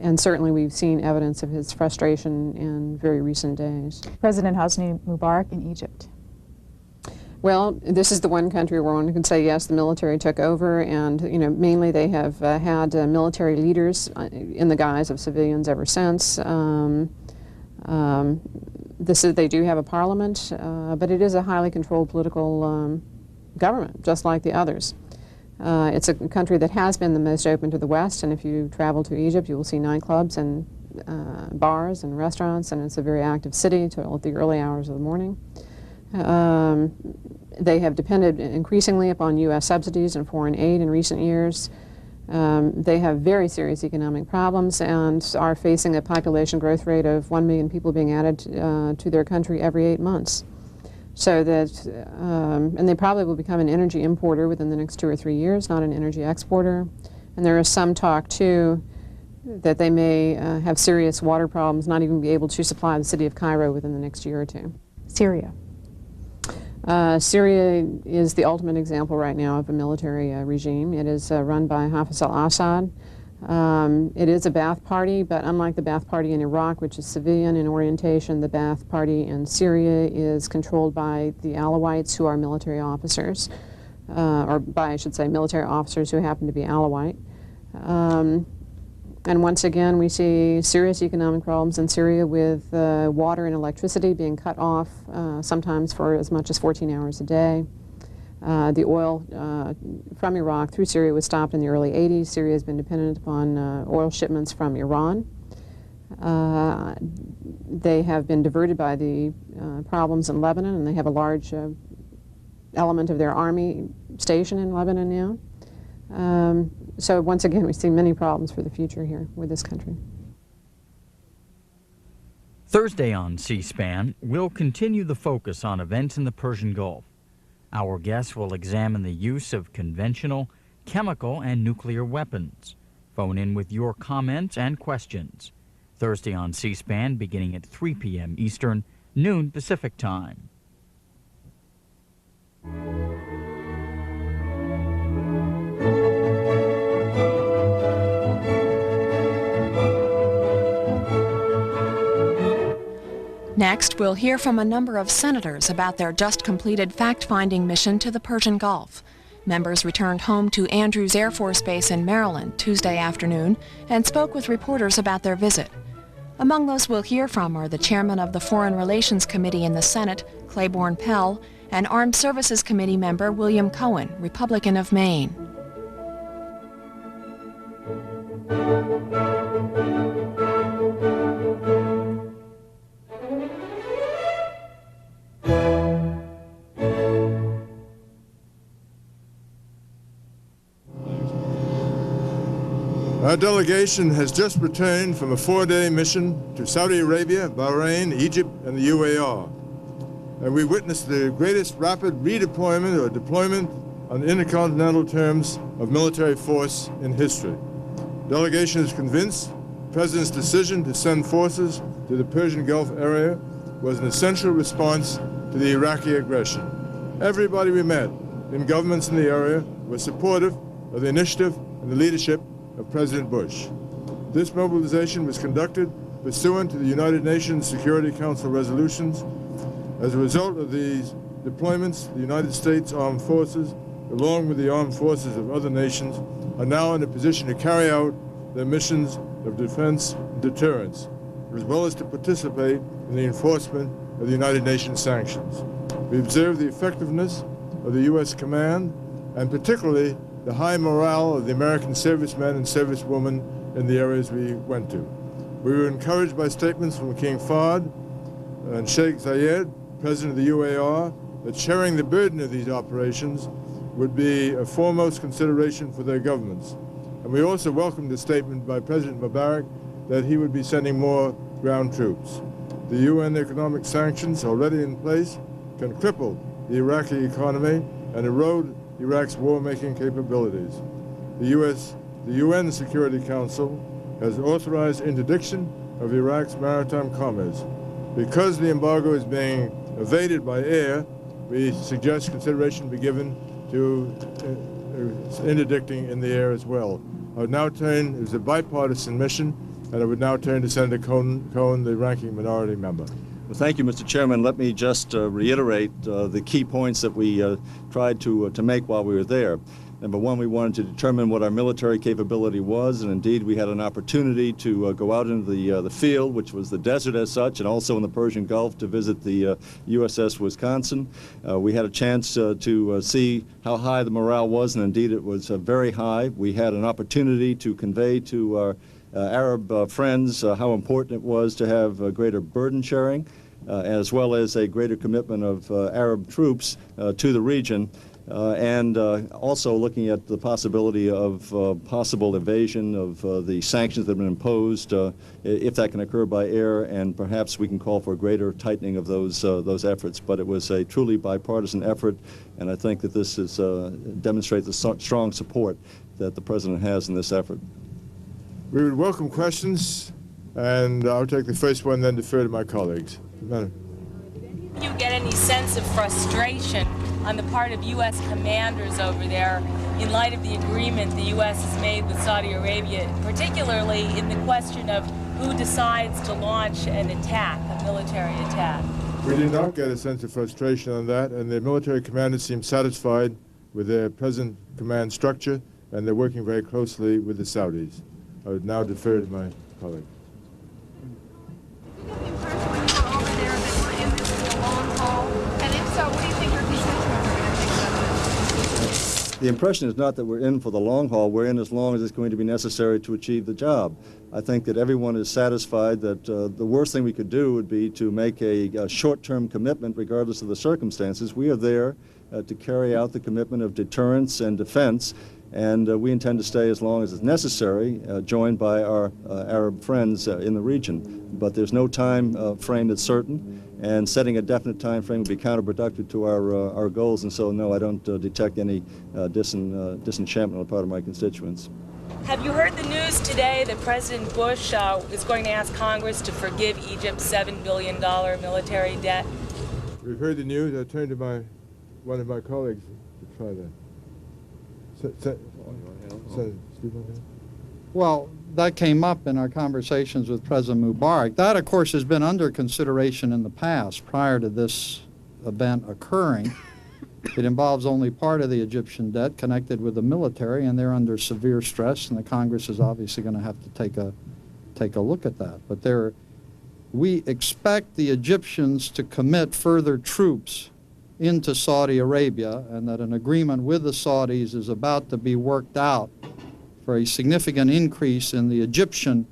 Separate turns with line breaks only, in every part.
And certainly we've seen evidence of his frustration in very recent days.
President Hosni Mubarak in Egypt.
Well, this is the one country where one can say, yes, the military took over, and mainly they have had military leaders in the guise of civilians ever since. They do have a parliament, but it is a highly controlled political government, just like the others. It's a country that has been the most open to the West, and if you travel to Egypt, you will see nightclubs and bars and restaurants, and it's a very active city till the early hours of the morning. They have depended increasingly upon U.S. subsidies and foreign aid in recent years. They have very serious economic problems and are facing a population growth rate of 1 million people being added to their country every 8 months. So that, and they probably will become an energy importer within the next 2 or 3 years, not an energy exporter. And there is some talk, too, that they may have serious water problems, not even be able to supply the city of Cairo within the next year or two.
Syria.
Syria is the ultimate example right now of a military regime. It is run by Hafez al-Assad. It is a Ba'ath party, but unlike the Ba'ath party in Iraq, which is civilian in orientation, the Ba'ath party in Syria is controlled by the Alawites, who are military officers, or by, I should say, military officers who happen to be Alawite. And once again, we see serious economic problems in Syria with water and electricity being cut off, sometimes for as much as 14 hours a day. The oil from Iraq through Syria was stopped in the early 80s. Syria has been dependent upon oil shipments from Iran. They have been diverted by the problems in Lebanon, and they have a large element of their army stationed in Lebanon now. So once again, we see many problems for the future here with this country.
Thursday on C-SPAN, we'll continue the focus on events in the Persian Gulf. Our guests will examine the use of conventional, chemical, and nuclear weapons. Phone in with your comments and questions. Thursday on C-SPAN, beginning at 3 p.m. Eastern, noon Pacific Time.
Next, we'll hear from a number of senators about their just completed fact-finding mission to the Persian Gulf. Members returned home to Andrews Air Force Base in Maryland Tuesday afternoon and spoke with reporters about their visit. Among those we'll hear from are the chairman of the Foreign Relations Committee in the Senate, Claiborne Pell, and Armed Services Committee member William Cohen, Republican of Maine.
Our delegation has just returned from a 4-day mission to Saudi Arabia, Bahrain, Egypt, and the UAR. And we witnessed the greatest rapid redeployment or deployment on intercontinental terms of military force in history. The delegation is convinced the President's decision to send forces to the Persian Gulf area was an essential response to the Iraqi aggression. Everybody we met in governments in the area was supportive of the initiative and the leadership of President Bush. This mobilization was conducted pursuant to the United Nations Security Council resolutions. As a result of these deployments, the United States Armed Forces, along with the armed forces of other nations, are now in a position to carry out their missions of defense and deterrence, as well as to participate in the enforcement of the United Nations sanctions. We observed the effectiveness of the U.S. command, and particularly the high morale of the American servicemen and servicewomen in the areas we went to. We were encouraged by statements from King Fahd and Sheikh Zayed, President of the UAR, that sharing the burden of these operations would be a foremost consideration for their governments. And we also welcomed the statement by President Mubarak that he would be sending more ground troops. The UN economic sanctions already in place can cripple the Iraqi economy and erode Iraq's war-making capabilities. The UN Security Council has authorized interdiction of Iraq's maritime commerce. Because the embargo is being evaded by air, we suggest consideration be given to interdicting in the air as well. I would now turn, it was a bipartisan mission, and I would now turn to Senator Cohen, the ranking minority member.
Well, thank you, Mr. Chairman. Let me just reiterate the key points that we tried to make while we were there. Number one, we wanted to determine what our military capability was, and indeed we had an opportunity to go out into the field, which was the desert as such, and also in the Persian Gulf to visit the USS Wisconsin. We had a chance to see how high the morale was, and indeed it was very high. We had an opportunity to convey to our Arab friends how important it was to have greater burden sharing, as well as a greater commitment of Arab troops to the region. And also looking at the possibility of possible evasion of the sanctions that have been imposed, if that can occur by air, and perhaps we can call for a greater tightening of those efforts. But it was a truly bipartisan effort, and I think that this is, demonstrates the strong support that the President has in this effort.
We would welcome questions, and I'll take the first one, then defer to my colleagues.
Do you get any sense of frustration on the part of U.S. commanders over there in light of the agreement the U.S. has made with Saudi Arabia, particularly in the question of who decides to launch an attack, a military attack?
We did not get a sense of frustration on that, and the military commanders seem satisfied with their present command structure, and they're working very closely with the Saudis. I would now defer to my colleague.
The impression is not that we're in for the long haul. We're in as long as it's going to be necessary to achieve the job. I think that everyone is satisfied that the worst thing we could do would be to make a short-term commitment regardless of the circumstances. We are there to carry out the commitment of deterrence and defense, and we intend to stay as long as it's necessary, joined by our Arab friends in the region. But there's no time frame that's certain, and setting a definite time frame would be counterproductive to our goals, and so no, I don't detect any disenchantment on the part of my constituents.
Have you heard the news today that President Bush is going to ask Congress to forgive Egypt's $7 billion military debt?
We've heard the news. I turn to one of my colleagues to try that.
Well, that came up in our conversations with President Mubarak. That, of course, has been under consideration in the past prior to this event occurring. It involves only part of the Egyptian debt connected with the military, and they're under severe stress, and the Congress is obviously going to have to take a look at that. But we expect the Egyptians to commit further troops into Saudi Arabia, and that an agreement with the Saudis is about to be worked out for a significant increase in the Egyptian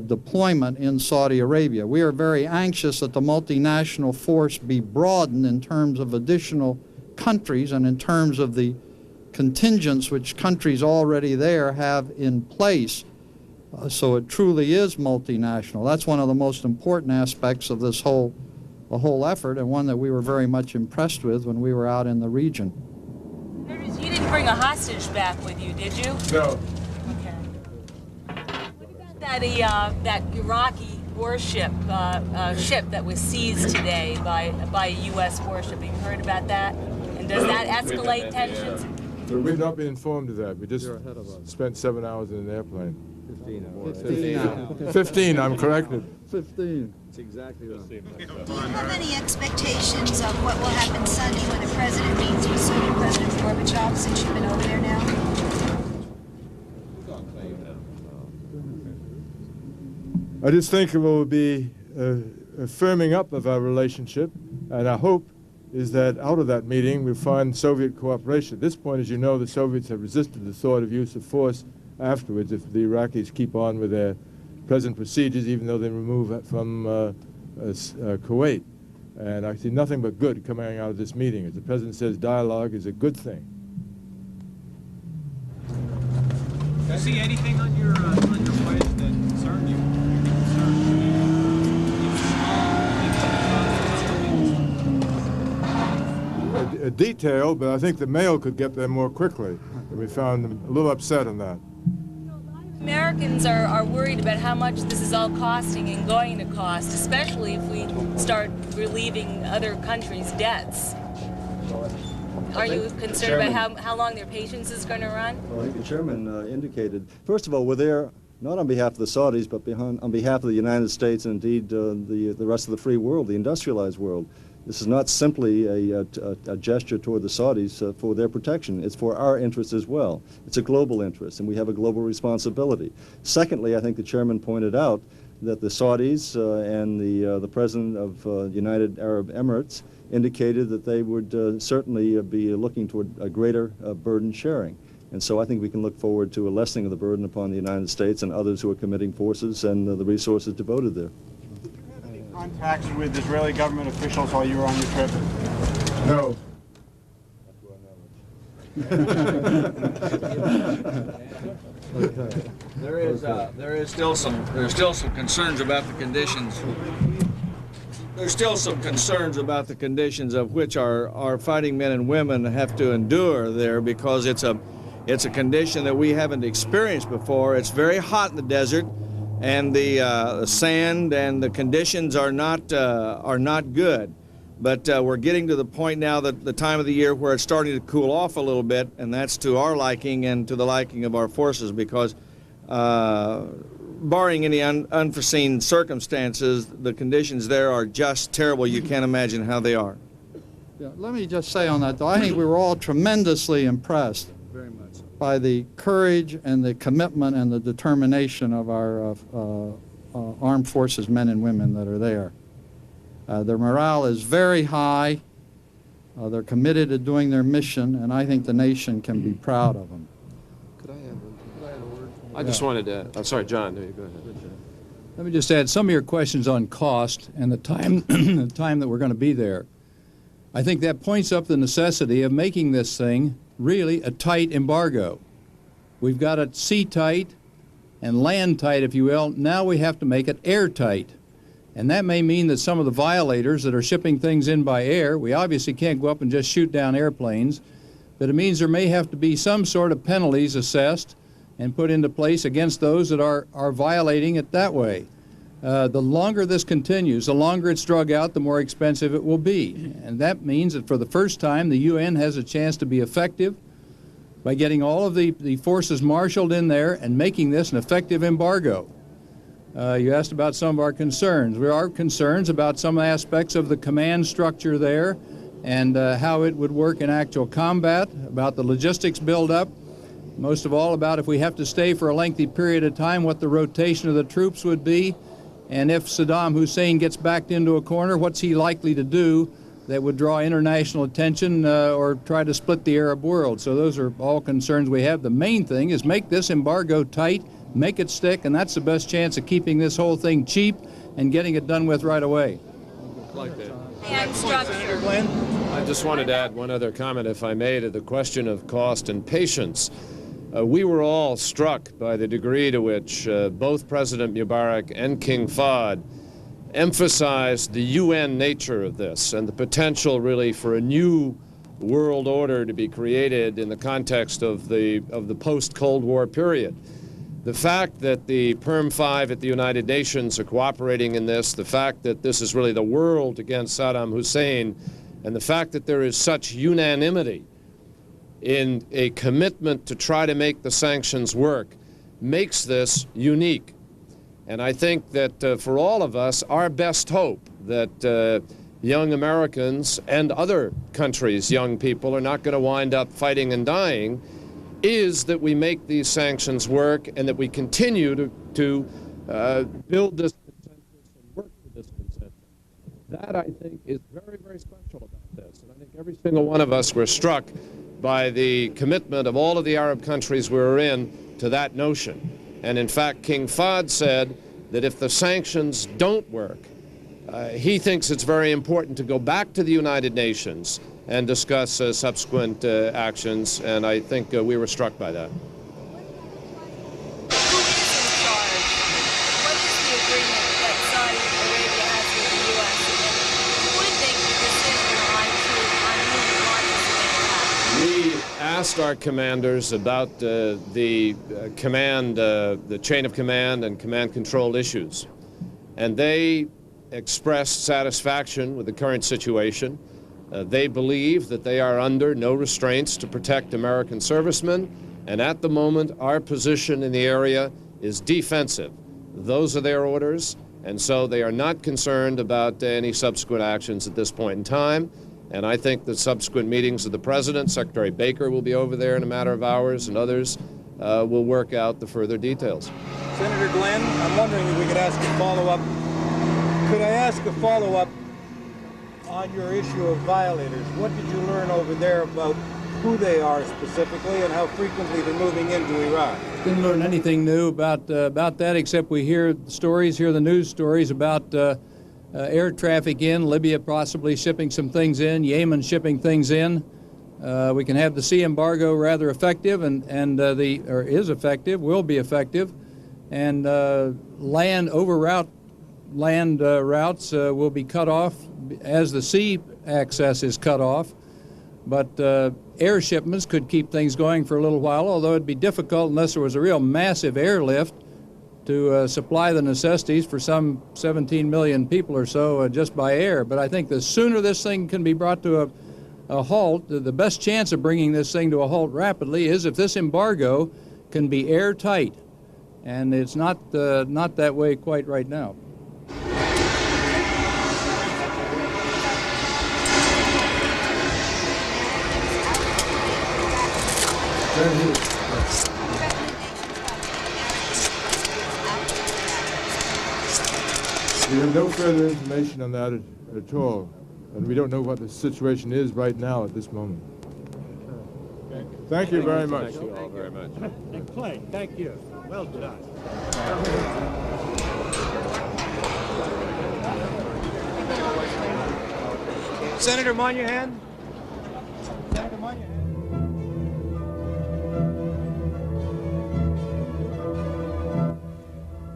deployment in Saudi Arabia. We are very anxious that the multinational force be broadened in terms of additional countries and in terms of the contingents which countries already there have in place. So it truly is multinational. That's one of the most important aspects of this whole effort, and one that we were very much impressed with when we were out in the region.
You didn't bring a hostage back with you, did you?
No.
Okay. What about that Iraqi warship ship that was seized today by a U.S. warship? Have you heard about that? And does that escalate tensions?
We've not been informed of that. We just spent 7 hours in an airplane. 15, I'm corrected.
15.
That's exactly right.
Do you have any expectations of what will happen Sunday when the President meets with Soviet President Gorbachev, since you've been over there now?
I just think it will be a firming up of our relationship, and our hope is that out of that meeting we'll find Soviet cooperation. At this point, as you know, the Soviets have resisted the thought of use of force afterwards if the Iraqis keep on with their present procedures, even though they remove it from Kuwait. And I see nothing but good coming out of this meeting. As the President says, dialogue is a good thing.
Do you see anything on your plate that concern you?
A detail, but I think the mail could get there more quickly. And we found them a little upset on that.
Americans are worried about how much this is all costing and going to cost, especially if we start relieving other countries' debts. Are you concerned about how long their patience is going to run?
Well, I think the chairman indicated, first of all, we're there not on behalf of the Saudis, but on behalf of the United States and indeed the rest of the free world, the industrialized world. This is not simply a gesture toward the Saudis for their protection. It's for our interest as well. It's a global interest, and we have a global responsibility. Secondly, I think the chairman pointed out that the Saudis and the president of United Arab Emirates indicated that they would certainly be looking toward a greater burden sharing. And so I think we can look forward to a lessening of the burden upon the United States and others who are committing forces and the resources devoted there.
Did you have any contacts with Israeli government officials while you were on your trip?
No.
There is still some concerns about the conditions. There's still some concerns about the conditions of which our fighting men and women have to endure there, because it's a condition that we haven't experienced before. It's very hot in the desert, and the sand and the conditions are not good. But we're getting to the point now, that the time of the year where it's starting to cool off a little bit, and that's to our liking and to the liking of our forces, because barring any unforeseen circumstances, the conditions there are just terrible. You can't imagine how they are.
Yeah, let me just say on that, though, I think we were all tremendously impressed
Very much.
by the courage and the commitment and the determination of our armed forces men and women that are there. Their morale is very high. They're committed to doing their mission, and I think the nation can be proud of them.
Could I add a word? I just wanted to, I'm sorry, John, no, you go ahead.
Let me just add some of your questions on cost and the time, the time that we're going to be there. I think that points up the necessity of making this thing really a tight embargo. We've got it sea tight and land tight, if you will. Now we have to make it airtight. And that may mean that some of the violators that are shipping things in by air, we obviously can't go up and just shoot down airplanes, but it means there may have to be some sort of penalties assessed and put into place against those that are violating it that way. The longer this continues, the longer it's drug out, the more expensive it will be. And that means that for the first time, the UN has a chance to be effective by getting all of the forces marshaled in there and making this an effective embargo. You asked about some of our concerns. There are concerns about some aspects of the command structure there and how it would work in actual combat, about the logistics buildup, most of all about if we have to stay for a lengthy period of time, what the rotation of the troops would be, and if Saddam Hussein gets backed into a corner, what's he likely to do that would draw international attention or try to split the Arab world. So those are all concerns we have. The main thing is make this embargo tight, make it stick, and that's the best chance of keeping this whole thing cheap and getting it done with right away.
Like that.
And structure.
I just wanted to add one other comment, if I may, to the question of cost and patience. We were all struck by the degree to which both President Mubarak and King Fahd emphasized the UN nature of this and the potential really for a new world order to be created in the context of the post-Cold War period. The fact that the Perm 5 at the United Nations are cooperating in this, the fact that this is really the world against Saddam Hussein, and the fact that there is such unanimity in a commitment to try to make the sanctions work makes this unique. And I think that for all of us, our best hope that young Americans and other countries' young people are not going to wind up fighting and dying is that we make these sanctions work and that we continue to build this consensus and work for this consensus. That, I think, is very, very special about this. And I think every single one of us were struck by the commitment of all of the Arab countries we were in to that notion. And in fact, King Fahd said that if the sanctions don't work, he thinks it's very important to go back to the United Nations and discuss subsequent actions, and I think we were struck by that.
Who is in charge? What is the agreement that Saudi Arabia has with the U.S. and who would make the decision on moving on to
We asked our commanders about the command, the chain of command and command control issues, and they expressed satisfaction with the current situation. They believe that they are under no restraints to protect American servicemen, and at the moment our position in the area is defensive. Those are their orders, and so they are not concerned about any subsequent actions at this point in time. And I think that subsequent meetings of the President, Secretary Baker will be over there in a matter of hours, and others will work out the further details.
Senator Glenn, I'm wondering if we could ask a follow-up. Could I ask a follow-up on your issue of violators? What did you learn over there about who they are specifically and how frequently they're moving into Iraq?
Didn't learn anything new about that, except we hear the news stories about air traffic in, Libya possibly shipping some things in, Yemen shipping things in. We can have the sea embargo rather effective, is effective, will be effective, and land routes will be cut off as the sea access is cut off. But air shipments could keep things going for a little while, although it'd be difficult unless there was a real massive airlift to supply the necessities for some 17 million people or so just by air. But I think the sooner this thing can be brought to a halt, the best chance of bringing this thing to a halt rapidly is if this embargo can be airtight. And it's not that way quite right now.
We have no further information on that at all, and we don't know what the situation is right now at this moment. Thank you very much.
Thank you all very much.
And Clay, thank you. Well done. Senator Moynihan. Senator Moynihan.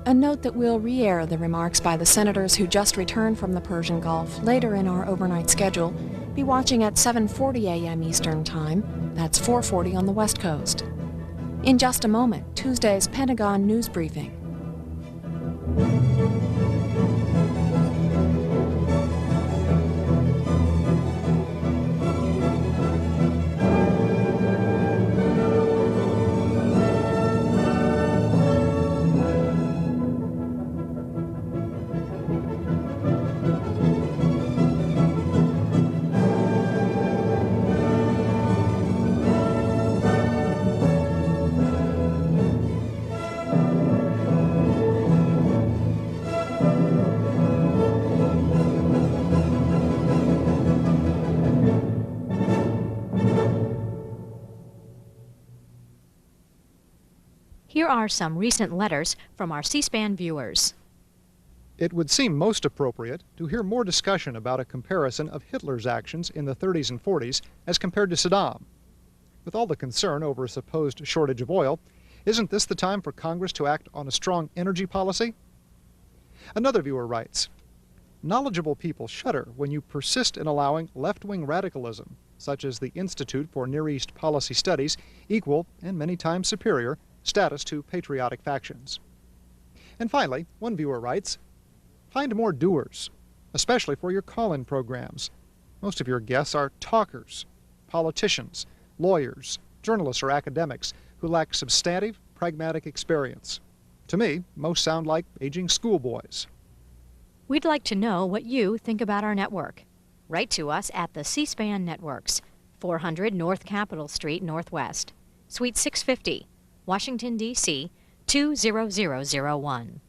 A note that we'll re-air the remarks by the senators who just returned from the Persian Gulf later in our overnight schedule. Be watching at 7:40 a.m. Eastern Time. That's 4:40 on the West Coast. In just a moment, Tuesday's Pentagon News Briefing.
Here are some recent letters from our C-SPAN viewers.
It would seem most appropriate to hear more discussion about a comparison of Hitler's actions in the 30s and 40s as compared to Saddam. With all the concern over a supposed shortage of oil, isn't this the time for Congress to act on a strong energy policy? Another viewer writes, knowledgeable people shudder when you persist in allowing left-wing radicalism, such as the Institute for Near East Policy Studies, equal, and many times superior, status to patriotic factions. And finally, one viewer writes, find more doers, especially for your call-in programs. Most of your guests are talkers, politicians, lawyers, journalists, or academics who lack substantive, pragmatic experience. To me, most sound like aging schoolboys.
We'd like to know what you think about our network. Write to us at the C-SPAN Networks, 400 North Capitol Street, Northwest, Suite 650, Washington, D.C., 20001.